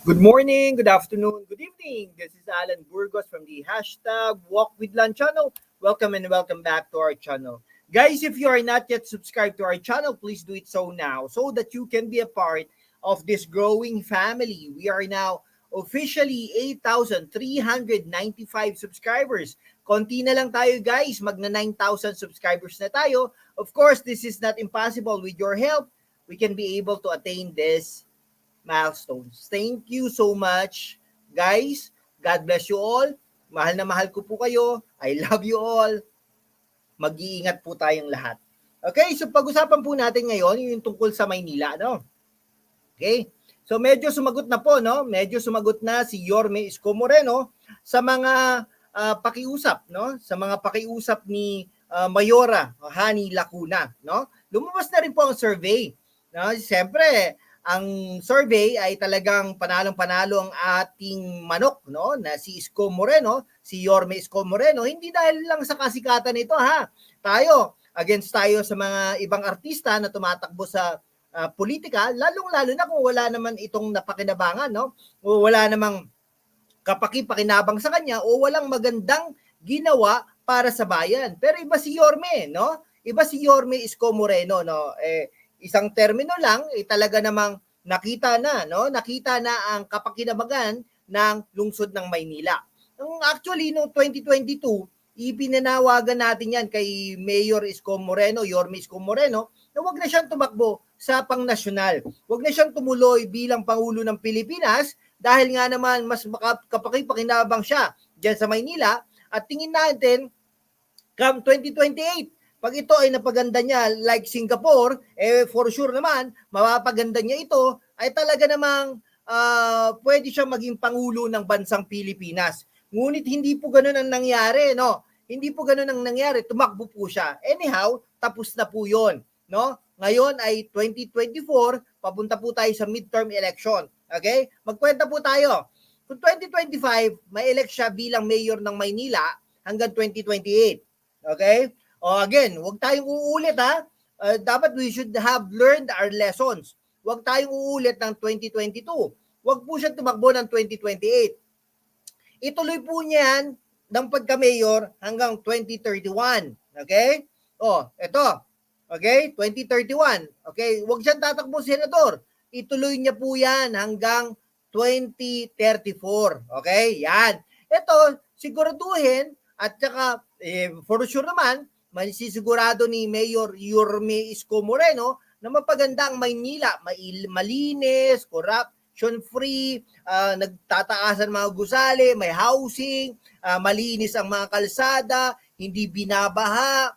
Good morning, good afternoon, good evening. This is Alan Burgos from the hashtag Walk with Lan channel. Welcome and welcome back to our channel. Guys, if you are not yet subscribed to our channel, please do it so now so that you can be a part of this growing family. We are now officially 8,395 subscribers. Konti na lang tayo guys, magna 9,000 subscribers na tayo. Of course, this is not impossible. With your help, we can be able to attain this milestones. Thank you so much, guys. God bless you all. Mahal na mahal ko po kayo. I love you all. Mag-iingat po tayong lahat. Okay, so pag-usapan po natin ngayon yung tungkol sa Maynila, no? Okay? So medyo sumagot na po, no? Medyo sumagot na si Yorme Isko Moreno sa mga pakiusap, no? Sa mga pakiusap ni Mayora Hani Lacuna, no? Lumabas na rin po ang survey. No? Siyempre, ang survey ay talagang panalong-panalo ang ating manok, no, na si Isko Moreno, si Yorme Isko Moreno, hindi dahil lang sa kasikatan nito ha. Against tayo sa mga ibang artista na tumatakbo sa politika, lalong-lalo na kung wala naman itong napakinabangan, no? O wala namang kapaki-pakinabang sa kanya o walang magandang ginawa para sa bayan. Pero iba si Yorme, no? Iba si Yorme Isko Moreno, no? Isang termino lang, talaga namang nakita na, no? Nakita na ang kapakinabangan ng lungsod ng Maynila. Actually, noong 2022, ipinanawagan natin yan kay Mayor Isko Moreno, Yorme Isko Moreno, na wag na siyang tumakbo sa pang-nasyonal. Wag na siyang tumuloy bilang Pangulo ng Pilipinas dahil nga naman mas kapaki-pakinabang siya dyan sa Maynila at tingin natin come 2028, pag ito ay napaganda niya like Singapore, for sure naman, mapapaganda niya ito, ay talaga namang pwede siya maging Pangulo ng bansang Pilipinas. Ngunit hindi po ganun ang nangyari, no? Hindi po ganun ang nangyari, tumakbo po siya. Anyhow, tapos na po yun, no? Ngayon ay 2024, papunta po tayo sa midterm election. Okay? Magkwenta po tayo. Kung 2025, may elect siya bilang mayor ng Maynila hanggang 2028. Okay? O again, huwag tayong uulit ha. Dapat we should have learned our lessons. Huwag tayong uulit ng 2022. Huwag po siya tumakbo ng 2028. Ituloy po niyan ng pagka-mayor hanggang 2031. Okay? O, ito. Okay? 2031. Okay? Huwag siyang tatakbo senador. Ituloy niya po yan hanggang 2034. Okay? Yan. Ito, siguraduhin at saka for sure naman, masisigurado ni Mayor Yorme Isko Moreno na mapaganda ang Maynila, malinis, corruption-free, nagtataasan mga gusali, may housing, malinis ang mga kalsada, hindi binabaha,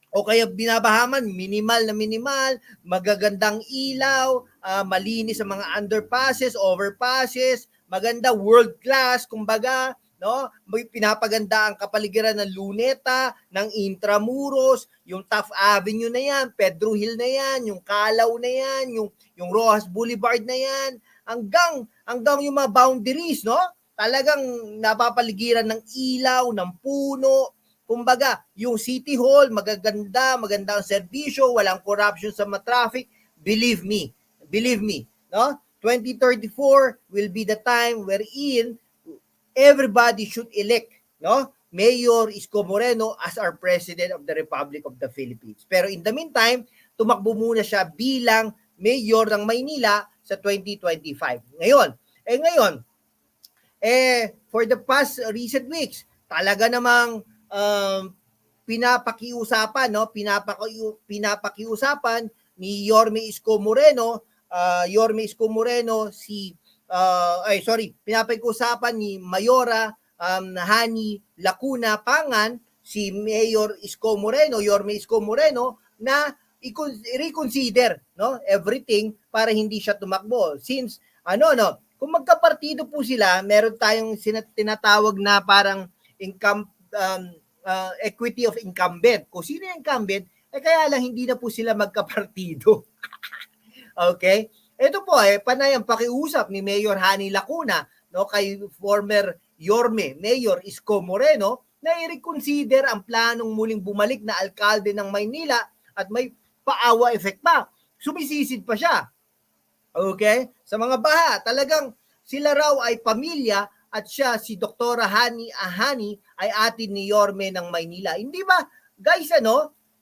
o kaya binabahaman, minimal na minimal, magagandang ilaw, malinis ang mga underpasses, overpasses, maganda world class, kumbaga, no? May pinapaganda ang kapaligiran ng Luneta, ng Intramuros, yung Taft Avenue na yan, Pedro Hill na yan, yung Calaw na yan, yung Rojas Boulevard na yan, hanggang yung mga boundaries, no? Talagang napapaligiran ng ilaw, ng puno. Kumbaga, yung City Hall, maganda ang serbisyo, walang corruption sa traffic. Believe me, no? 2034 will be the time wherein everybody should elect, no, Mayor Isko Moreno as our President of the Republic of the Philippines. Pero in the meantime, tumakbo muna siya bilang Mayor ng Maynila sa 2025. Ngayon, for the past recent weeks, talaga namang pinapakiusapan ni Yorme Isko Moreno, pinapakiusapan ni Mayora Hani Lacuna Pangan, si Mayor Isko Moreno, Yorme Isko Moreno, na i-reconsider, no, everything para hindi siya tumakbo. Since kung magkapartido po sila, meron tayong tinatawag na parang equity of incumbent. Kung sino yung incumbent, kaya lang hindi na po sila magkapartido. Okay? Ito po panay ang pakiusap ni Mayor Hani Lacuna, no, kay former Yorme Mayor Isko Moreno na i-reconsider ang planong muling bumalik na alkalde ng Maynila at may paawa effect pa. Sumisisid pa siya. Okay? Sa mga baha, talagang sila raw ay pamilya at siya, si Doktora Hani Ahani, ay atin ni Yorme ng Maynila. Hindi ba, guys,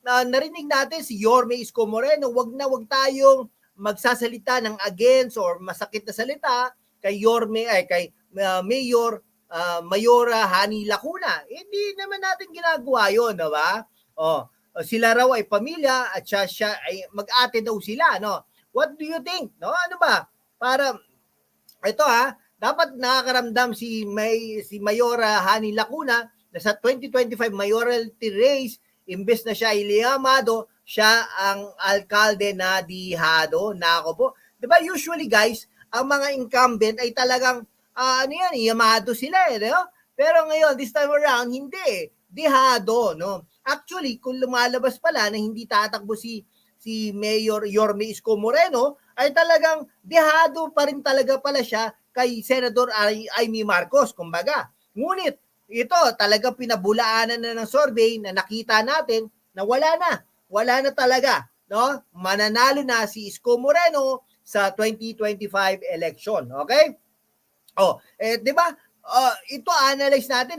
narinig natin si Yorme Isko Moreno, wag tayong magsasalita ng against or masakit na salita kay Yorme, ay kay Mayor Mayora Hani Lacuna. Hindi naman natin ginagawa yun, diba? Sila raw ay pamilya at siya ay mag-ate daw sila, no? What do you think? No, ano ba? Para ito dapat nakakaramdam si Mayora Hani Lacuna na sa 2025 mayoralty race, imbes na siya iliyamado, siya ang alkalde na dihado. Nako po. 'Di ba usually guys, ang mga incumbent ay talagang yamado sila no? Pero ngayon this time around hindi. Dihado, no? Actually, kung lumalabas pala na hindi tatakbo si Mayor Yorme Isko Moreno, ay talagang dehado pa rin talaga pala siya kay Senador Amy Marcos, kumbaga. Ngunit ito talaga pinabulaanan na ng survey na nakita natin na wala na talaga, no? Mananalo na si Isko Moreno sa 2025 election, okay? 'Di ba? Ito analyze natin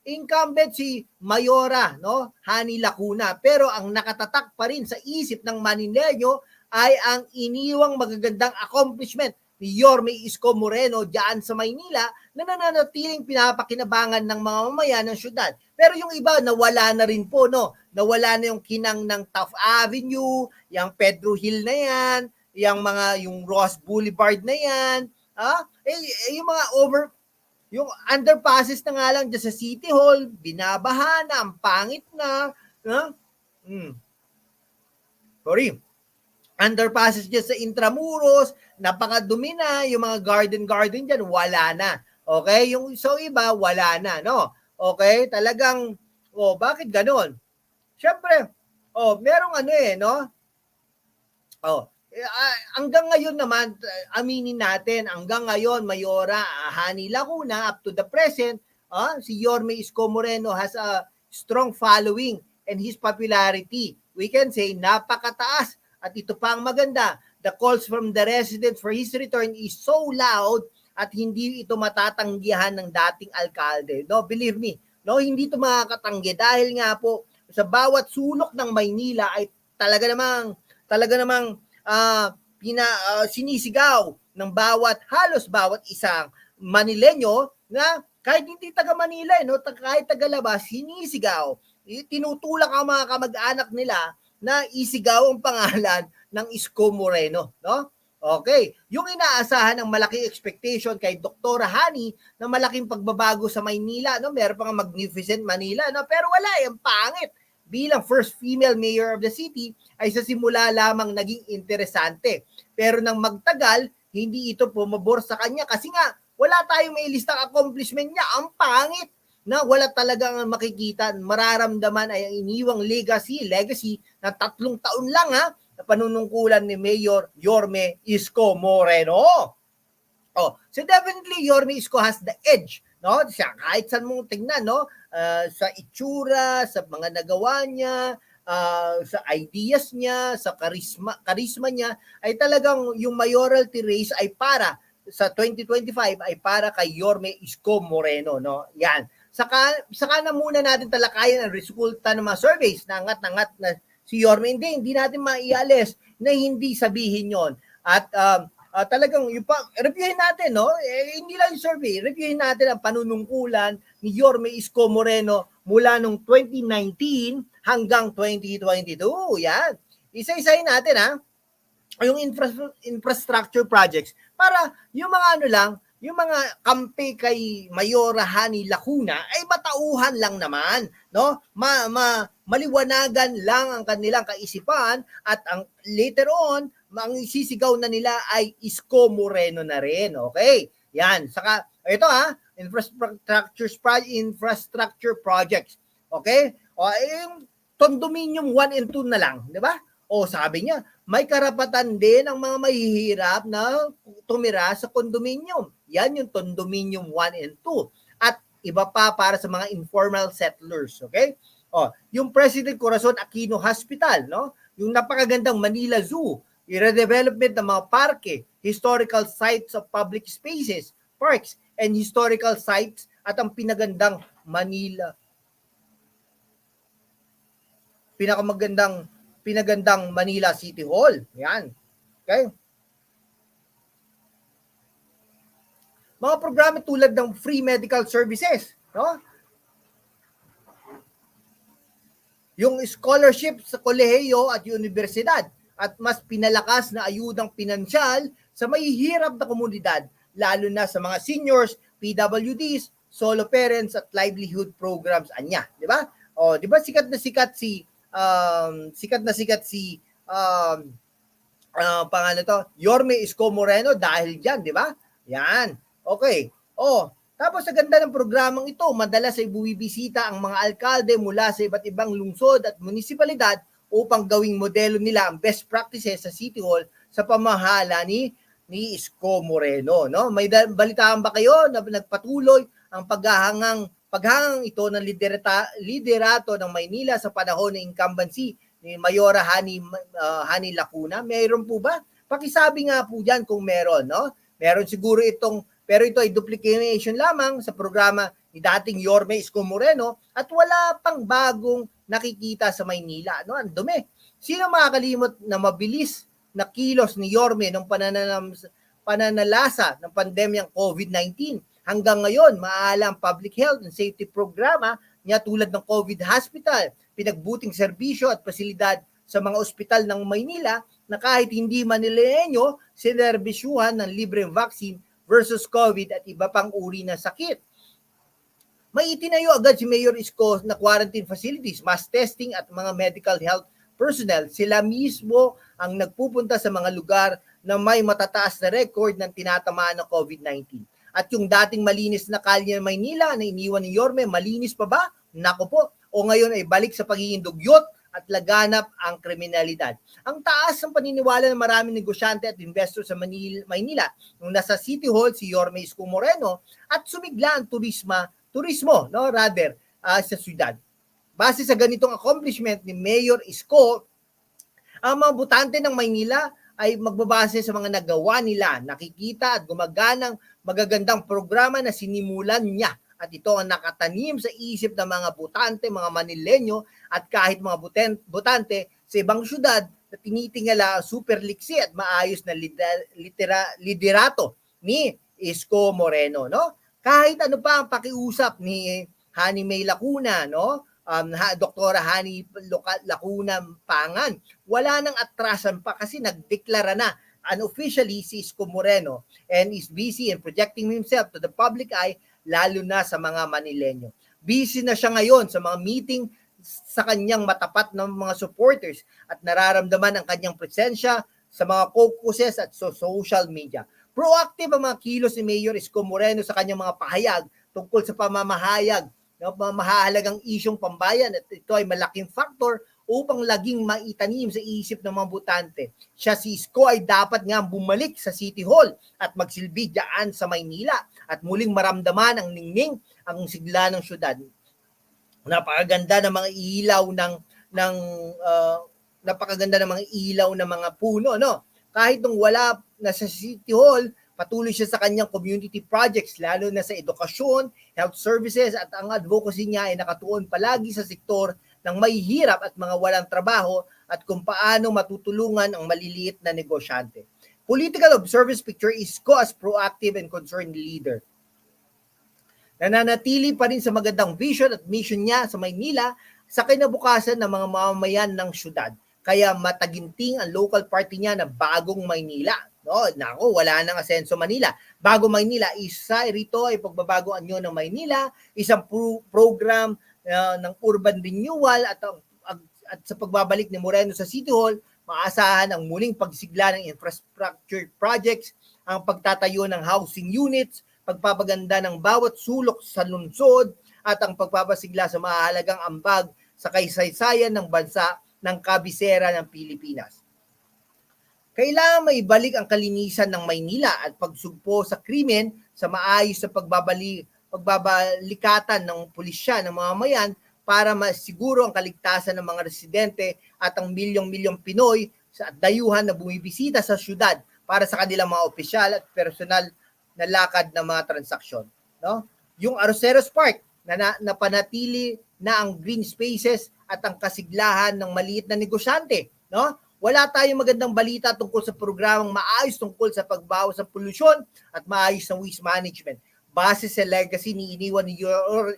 incumbent si Mayora, no? Hani Lacuna. Pero ang nakatatak pa rin sa isip ng Manileño ay ang iniwang magagandang accomplishment ni Yorme Isko Moreno diyan sa Maynila na nananatiling pinapakinabangan ng mga mamayan ng syudad. Pero yung iba nawala na rin po, no? Nawala na yung kinang ng Taft Avenue, yung Pedro Hill na yan, yung Ross Boulevard na yan, yung mga yung underpasses na nga lang dyan sa City Hall, binabaha na, ang pangit na. Sorry. Underpasses dyan sa Intramuros, napakadumi na, yung mga garden dyan, wala na. Okay? Yung iba, wala na, no? Okay? Talagang, bakit ganon? Siyempre, merong no? Hanggang ngayon naman, aminin natin, hanggang ngayon, Mayora Hani Lacuna, up to the present, si Yorme Isko Moreno has a strong following and his popularity, we can say, napakataas. At ito pa ang maganda, the calls from the residents for his return is so loud at hindi ito matatanggihan ng dating alkalde. No, believe me, no, hindi ito makakatanggi dahil nga po sa bawat sulok ng Maynila ay talaga namang sinisigaw ng halos bawat isang Manileño na kahit hindi taga Manila, no, kahit taga labas, sinisigaw. Tinutulak ang mga kamag-anak nila na isigaw ang pangalan ng Isko Moreno, no? Okay. Yung inaasahan ng malaking expectation kay Dr. Hani na malaking pagbabago sa Maynila, no? Meron pa nga Magnificent Manila, no? Pero wala, ang pangit. Bilang first female mayor of the city ay sa simula lamang naging interesante. Pero nang magtagal, hindi ito pumabor sa kanya kasi nga wala tayong may listang accomplishment niya. Ang pangit na wala talagang makikita, mararamdaman ay ang iniwang legacy na 3 taon lang na panunungkulan ni Mayor Yorme Isko Moreno. So definitely Yorme Isko has the edge, no? Siya kahit saan mong tingnan, no? Sa itsura, sa mga nagawa niya, sa ideas niya, sa karisma niya, ay talagang yung mayoralty race ay para sa 2025 ay para kay Yorme Isko Moreno, no? Yan. Saka na muna natin talakayan ang resulta ng mga surveys na angat na si Yorme. Hindi natin maialis na hindi sabihin yon. At talagang reviewin natin, no? Hindi lang yung survey, reviewin natin ang panunungkulan ni Yorme Isko Moreno mula nung 2019 hanggang 2022. Yan. Isa-isahin natin, yung infrastructure projects para yung mga yung mga kampi kay Mayora Hani Lacuna ay matauhan lang naman, no? Maliwanagan lang ang kanilang kaisipan at ang later on ang isisigaw na nila ay Isko Moreno na rin. Okay? Yan. Saka, ito infrastructure projects. Okay? Yung condominium 1 and 2 na lang. Di ba? Sabi niya, may karapatan din ang mga mahihirap na tumira sa condominium. Yan yung condominium 1 and 2. At iba pa para sa mga informal settlers. Okay? Yung President Corazon Aquino Hospital, no? Yung napakagandang Manila Zoo, i-redevelopment ng mga parke, historical sites of public spaces, parks, and historical sites at ang pinagandang Manila City Hall. Yan. Okay? Mga programa tulad ng free medical services, no? Yung scholarship sa kolehiyo at universidad at mas pinalakas na ayudang pinansyal sa mahihirap na komunidad, lalo na sa mga seniors, PWDs, solo parents at livelihood programs anya, di ba? O, di ba sikat na sikat si pangalan to, Yorme Isko Moreno dahil diyan, di ba? Yan. Okay. Oh, tapos sa ganda ng programang ito, madalas ay buwibisita ang mga alkalde mula sa iba't ibang lungsod at munisipalidad upang gawing modelo nila ang best practices sa City Hall sa pamahala ni Isko Moreno, no? May balitaan ba kayo na nagpatuloy ang paghahangang ito ng liderato ng Maynila sa panahon ng incumbency ni Mayora Hani Lacuna? Mayroon po ba? Pakisabi nga po diyan kung meron, no? Meron siguro pero ito ay duplication lamang sa programa ni dating Yorme Isko Moreno at wala pang bagong nakikita sa Maynila. No? Ang dumi. Sino makakalimot na mabilis na kilos ni Yorme ng pananalasa ng pandemyang COVID-19? Hanggang ngayon, maalang public health and safety programa niya tulad ng COVID hospital, pinagbuting serbisyo at pasilidad sa mga ospital ng Maynila na kahit hindi Manileño, sinerbisyuhan ng libreng vaccine versus COVID at iba pang uri na sakit. May itinayo agad si Mayor Isko na quarantine facilities, mass testing at mga medical health personnel. Sila mismo ang nagpupunta sa mga lugar na may matataas na record ng tinatamaan ng COVID-19. At yung dating malinis na kalye ng Maynila na iniwan ni Yorme, malinis pa ba? Nako po. O ngayon ay balik sa pagiging dugyot at laganap ang kriminalidad. Ang taas ng paniniwala ng maraming negosyante at investor sa Maynila nung nasa City Hall si Yorme Isko Moreno at sumigla ang turismo, no, rather, sa syudad. Base sa ganitong accomplishment ni Mayor Isko, ang mga butante ng Maynila ay magbabase sa mga nagawa nila, nakikita at gumaganang magagandang programa na sinimulan niya. At ito ang nakatanim sa isip ng mga butante, mga Manileño at kahit mga butante sa ibang syudad na tinitingala ang super liksi at maayos na liderato ni Isko Moreno, no? Kahit ano pa ang pakiusap ni Hani May Lacuna, no? Doktora Hani Lacuna Pangan, wala nang atrasan pa kasi nagdeklara na unofficially si Isko Moreno and is busy in projecting himself to the public eye, lalo na sa mga Manileño. Busy na siya ngayon sa mga meeting sa kanyang matapat ng mga supporters at nararamdaman ang kanyang presensya sa mga caucuses at social media. Proactive ang mga kilos ni Mayor Isko Moreno sa kanyang mga pahayag tungkol sa pamamahayag ng mahalagang isyong pambayan at ito ay malaking factor upang laging maitanim sa isip ng mga butante. Siya si Isko ay dapat nga bumalik sa City Hall at magsilbi dyan sa Maynila at muling maramdaman ang ningning ang sigla ng syudad. Napakaganda ng mga ilaw napakaganda ng mga ilaw ng mga puno, no? Kahit nung wala na sa City Hall, patuloy siya sa kanyang community projects, lalo na sa edukasyon, health services at ang advocacy niya ay nakatuon palagi sa sektor ng mahihirap at mga walang trabaho at kung paano matutulungan ang maliliit na negosyante. Political observance picture Isko as proactive and concerned leader. Nananatili pa rin sa magandang vision at mission niya sa Maynila sa kinabukasan ng mga mamamayan ng syudad. Kaya mataginting ang local party niya na Bagong Maynila. No, nako, wala nang Asenso Manila. Bagong Maynila, isa rito ay pagbabago anyo ng Maynila, isang program ng urban renewal at sa pagbabalik ni Moreno sa City Hall, maasahan ang muling pagsigla ng infrastructure projects, ang pagtatayo ng housing units, pagpapaganda ng bawat sulok sa lungsod, at ang pagpapasigla sa mahalagang ambag sa kaysaysayan ng bansa ng kabisera ng Pilipinas. Kailangan maibalik ang kalinisan ng Maynila at pagsugpo sa krimen sa maayos na pagbabalikatan ng pulisya ng mga mamayan para masiguro ang kaligtasan ng mga residente at ang milyong-milyong Pinoy sa dayuhan na bumibisita sa syudad para sa kanilang mga opisyal at personal na lakad ng mga transaksyon. No? Yung Arroceros Park na napanatili na ang green spaces at ang kasiglahan ng maliit na negosyante. No? Wala tayong magandang balita tungkol sa programang maayos tungkol sa pagbawas ng polusyon at maayos ng waste management. Base sa legacy ni iniwan ni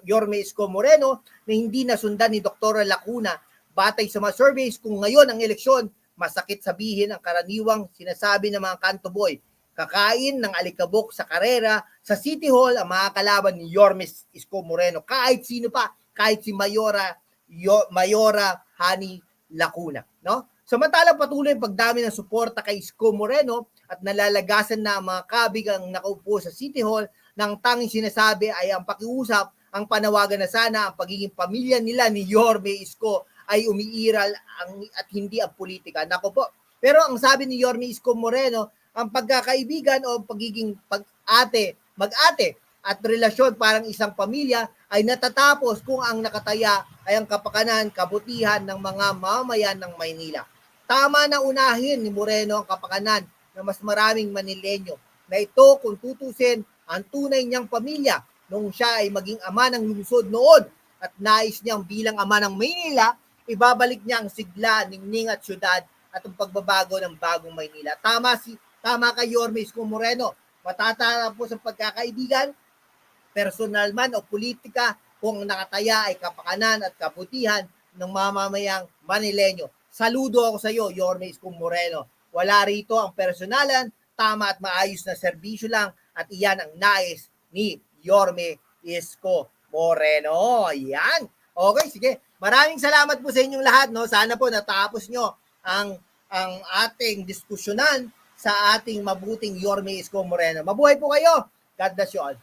Yorme Isko Moreno na hindi nasundan ni Dr. Lacuna. Batay sa mga surveys, kung ngayon ang eleksyon, masakit sabihin ang karaniwang sinasabi ng mga kanto boy. Kakain ng alikabok sa karera sa City Hall ang mga kalaban ni Yorme Isko Moreno. Kahit sino pa, kahit si Mayora Hani Lacuna. No? Samantalang patuloy ang pagdami ng suporta kay Isko Moreno at nalalagasan na ang mga kabig ang nakaupo sa City Hall nang tanging sinasabi ay ang pakiusap, ang panawagan na sana ang pagiging pamilya nila ni Yorme Isko ay umiiral at hindi ang politika. Nako po. Pero ang sabi ni Yorme Isko Moreno, ang pagkakaibigan o pagiging mag-ate at relasyon parang isang pamilya ay natatapos kung ang nakataya ay ang kapakanan, kabutihan ng mga mamayan ng Maynila. Tama na unahin ni Moreno ang kapakanan ng mas maraming Manileño na ito kung tutusin ang tunay niyang pamilya nung siya ay maging ama ng lungsod noon at nais niyang bilang ama ng Maynila, ibabalik niya ang sigla, ningning at syudad at ang pagbabago ng bagong Maynila. Tama kay Yorme Isko Moreno. Matatapos ang pagkakaibigan, personal man o politika, kung nakataya ay kapakanan at kabutihan ng mamamayang Manileño. Saludo ako sa iyo, Yorme Isko Moreno. Wala rito ang personalan, tama at maayos na serbisyo lang at iyan ang nais ni Yorme Isko Moreno. Yan. Okay, sige. Maraming salamat po sa inyong lahat. No? Sana po natapos nyo ang ating diskusyonan sa ating mabuting Yorme Isko Moreno. Mabuhay po kayo. God bless you all.